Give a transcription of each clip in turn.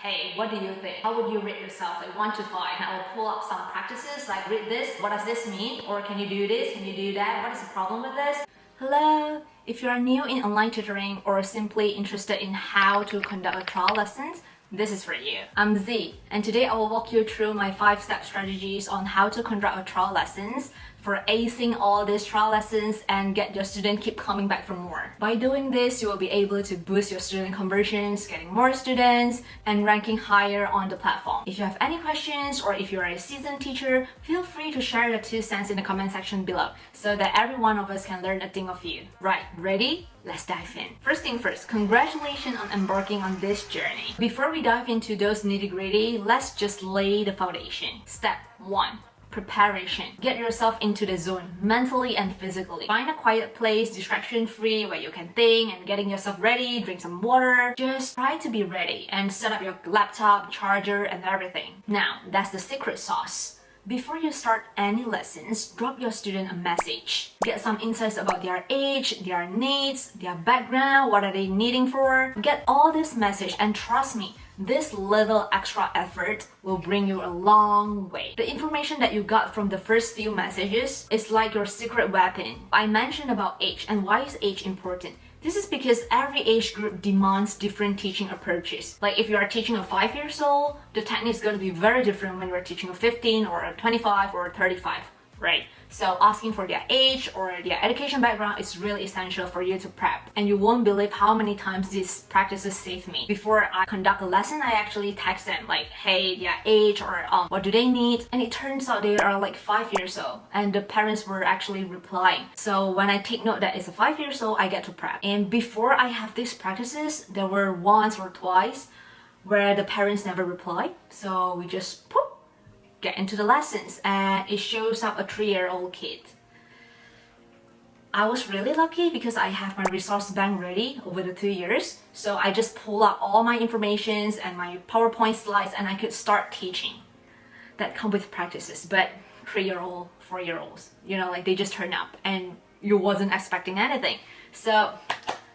Hey, what do you think? How would you rate yourself, like 1 to 5? And I will pull up some practices, like read this, what does this mean? Or can you do this, can you do that? What is the problem with this? Hello! If you are new in online tutoring or simply interested in how to conduct a trial lessons, this is for you. I'm Z, and today I will walk you through my 5-step strategies on how to conduct a trial lessons for acing all these trial lessons and get your student keep coming back for more. By doing this, you will be able to boost your student conversions, getting more students, and ranking higher on the platform. If you have any questions or if you are a seasoned teacher, feel free to share your 2 cents in the comment section below so that every one of us can learn a thing of you. Right, ready? Let's dive in. First thing first, congratulations on embarking on this journey. Before we dive into those nitty-gritty, let's just lay the foundation. Step 1. Preparation. Get yourself into the zone, mentally and physically. Find a quiet place, distraction-free, where you can think and getting yourself ready, drink some water. Just try to be ready and set up your laptop, charger, and everything. Now, that's the secret sauce. Before you start any lessons, drop your student a message. Get some insights about their age, their needs, their background, what are they needing for. Get all this message and trust me, this little extra effort will bring you a long way. The information that you got from the first few messages is like your secret weapon. I mentioned about age, and why is age important? This is because every age group demands different teaching approaches. Like if you are teaching a 5-year-old, the technique is going to be very different when you're teaching a 15 or a 25 or a 35, right? So asking for their age or their education background is really essential for you to prep. And you won't believe how many times these practices saved me. Before I conduct a lesson, I actually text them like, hey, their age or what do they need? And it turns out they are like 5 years old and the parents were actually replying. So when I take note that it's a 5 years old, I get to prep. And before I have these practices, there were once or twice where the parents never replied. So we just get into the lessons and it shows up a 3-year-old kid. I was really lucky because I have my resource bank ready over the 2 years. So I just pull out all my informations and my PowerPoint slides and I could start teaching. That come with practices, but 3-year-old, 4-year-olds, you know, like they just turn up and you wasn't expecting anything. So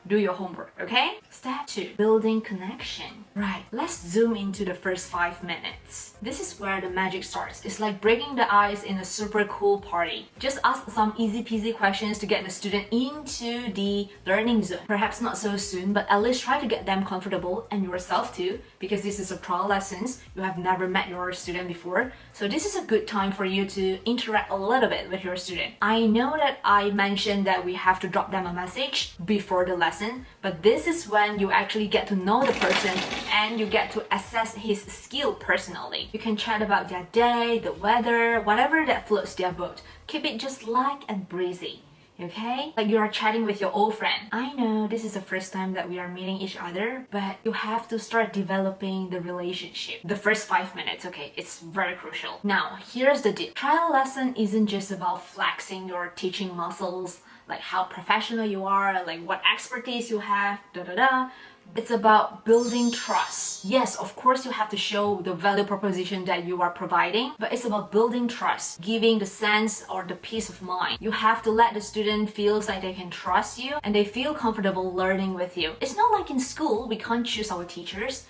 do your homework, okay? Step 2, building connection. Right, let's zoom into the first 5 minutes. This is where the magic starts. It's like breaking the ice in a super cool party. Just ask some easy peasy questions to get the student into the learning zone. Perhaps not so soon, but at least try to get them comfortable and yourself too, because this is a trial lessons. You have never met your student before. So this is a good time for you to interact a little bit with your student. I know that I mentioned that we have to drop them a message before the lesson, but this is when you actually get to know the person and you get to assess his skill personally. You can chat about their day, the weather, whatever that floats their boat. Keep it just light and breezy, okay? Like you are chatting with your old friend. I know this is the first time that we are meeting each other, but you have to start developing the relationship. The first 5 minutes, okay? It's very crucial. Now, here's the deal. Trial lesson isn't just about flexing your teaching muscles, like how professional you are, like what expertise you have, It's about building trust. Yes, of course you have to show the value proposition that you are providing, but it's about building trust, giving the sense or the peace of mind. You have to let the student feel like they can trust you and they feel comfortable learning with you. It's not like in school, we can't choose our teachers.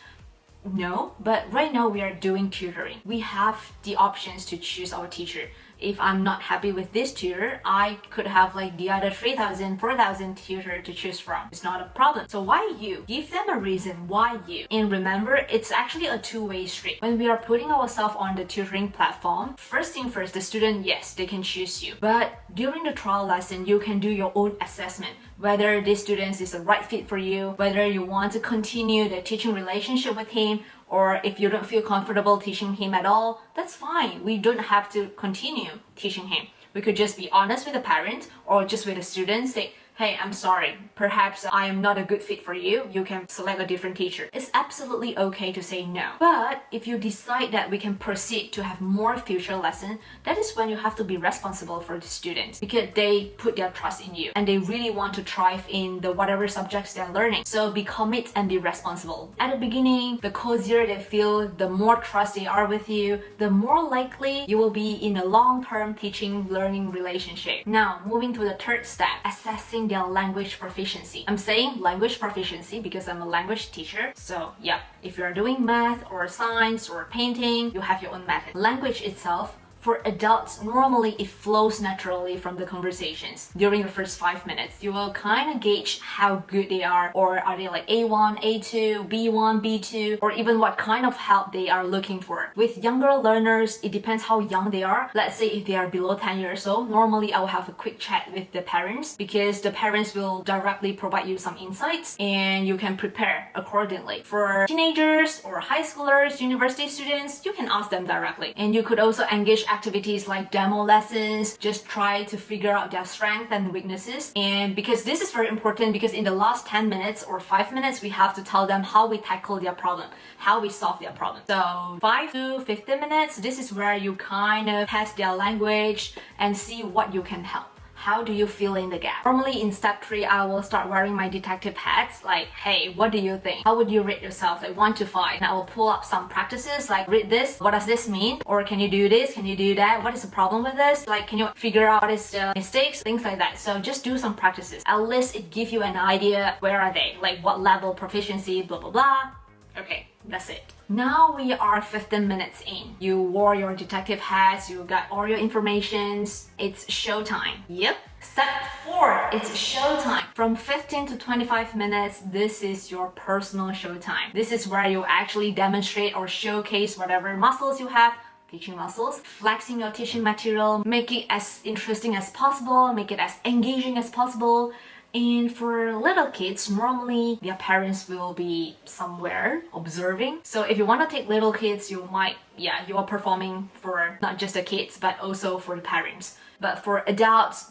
No, but right now we are doing tutoring. We have the options to choose our teacher. If I'm not happy with this tutor, I could have like the other 3,000, 4,000 tutor to choose from. It's not a problem. So why you? Give them a reason why you. And remember, it's actually a two-way street. When we are putting ourselves on the tutoring platform, first thing first, the student, yes, they can choose you. But during the trial lesson, you can do your own assessment. Whether this student is the right fit for you, whether you want to continue the teaching relationship with him, or if you don't feel comfortable teaching him at all, that's fine. We don't have to continue teaching him. We could just be honest with the parent or just with the student, say, hey, I'm sorry, perhaps I am not a good fit for you. You can select a different teacher. It's absolutely okay to say no. But if you decide that we can proceed to have more future lessons, that is when you have to be responsible for the students because they put their trust in you and they really want to thrive in the whatever subjects they're learning. So be commit and be responsible. At the beginning, the cozier they feel, the more trust they are with you, the more likely you will be in a long-term teaching learning relationship. Now, moving to the third step, assessing assessing their language proficiency. I'm saying language proficiency because I'm a language teacher. So yeah, if you're doing math or science or painting, you have your own method. Language itself, for adults, normally it flows naturally from the conversations. During the first 5 minutes, you will kind of gauge how good they are, or are they like A1, A2, B1, B2, or even what kind of help they are looking for. With younger learners, it depends how young they are. Let's say if they are below 10 years old, normally I will have a quick chat with the parents because the parents will directly provide you some insights and you can prepare accordingly. For teenagers or high schoolers, university students, you can ask them directly. And you could also engage activities like demo lessons, just try to figure out their strengths and weaknesses. And because this is very important, because in the last 10 minutes or 5 minutes, we have to tell them how we tackle their problem, how we solve their problem. So 5 to 15 minutes, this is where you kind of test their language and see what you can help. How do you fill in the gap? Normally in step 3, I will start wearing my detective hats, like, hey, what do you think? How would you rate yourself, like 1 to 5? And I will pull up some practices, like read this, what does this mean? Or can you do this? Can you do that? What is the problem with this? Like, can you figure out what is the mistakes? Things like that. So just do some practices. At least it gives you an idea, where are they? Like what level proficiency, blah, blah, blah. Okay, that's it. Now we are 15 minutes in. You wore your detective hats, you got all your informations. It's showtime. Yep. Step 4, it's showtime. From 15 to 25 minutes, this is your personal showtime. This is where you actually demonstrate or showcase whatever muscles you have, teaching muscles, flexing your teaching material, make it as interesting as possible, make it as engaging as possible. And for little kids, normally their parents will be somewhere observing. So if you want to take little kids, you might, you are performing for not just the kids, but also for the parents. But for adults,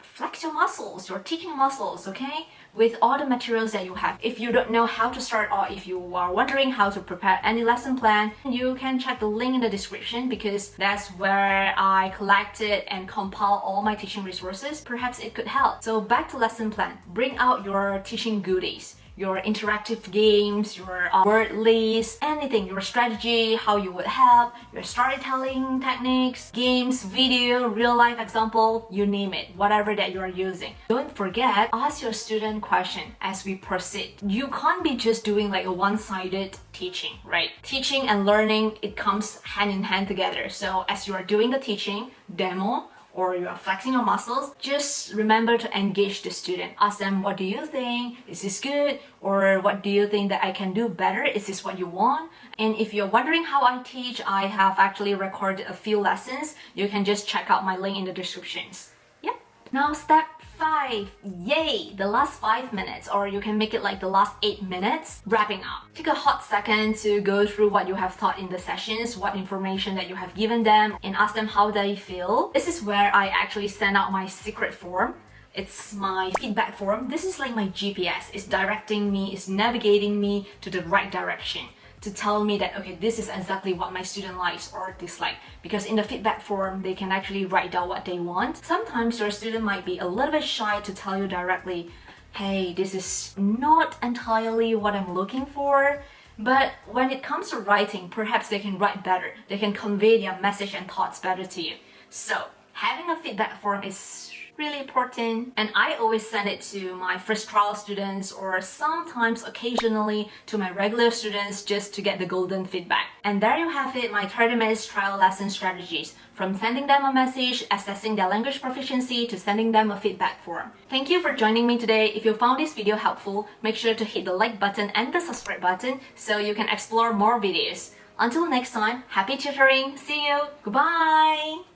flex your muscles, your teaching muscles, okay? With all the materials that you have. If you don't know how to start, or if you are wondering how to prepare any lesson plan, you can check the link in the description because that's where I collected and compile all my teaching resources. Perhaps it could help. So back to lesson plan. Bring out your teaching goodies. Your interactive games, your word list, anything, your strategy, how you would help, your storytelling techniques, games, video, real life example, you name it, whatever that you are using. Don't forget, ask your student question as we proceed. You can't be just doing like a one-sided teaching, right? Teaching and learning, it comes hand in hand together. So as you are doing the teaching, demo, or you are flexing your muscles, just remember to engage the student. Ask them, what do you think? Is this good? Or what do you think that I can do better? Is this what you want? And if you're wondering how I teach, I have actually recorded a few lessons. You can just check out my link in the descriptions. Yep. Now step 5, yay, the last 5 minutes, or you can make it like the last 8 minutes, wrapping up. Take a hot second to go through what you have taught in the sessions, what information that you have given them, and ask them how they feel. This is where I actually send out my secret form. It's my feedback form. This is like my GPS. It's directing me, it's navigating me to the right direction, to tell me that, okay, this is exactly what my student likes or dislike. Because in the feedback form, they can actually write down what they want. Sometimes your student might be a little bit shy to tell you directly, hey, this is not entirely what I'm looking for. But when it comes to writing, perhaps they can write better. They can convey their message and thoughts better to you. So having a feedback form is really important, and I always send it to my first trial students or sometimes occasionally to my regular students just to get the golden feedback. And there you have it, my 30 minutes trial lesson strategies, from sending them a message, assessing their language proficiency, to sending them a feedback form. Thank you for joining me today. If you found this video helpful, make sure to hit the like button and the subscribe button so you can explore more videos. Until next time, happy tutoring, see you, goodbye!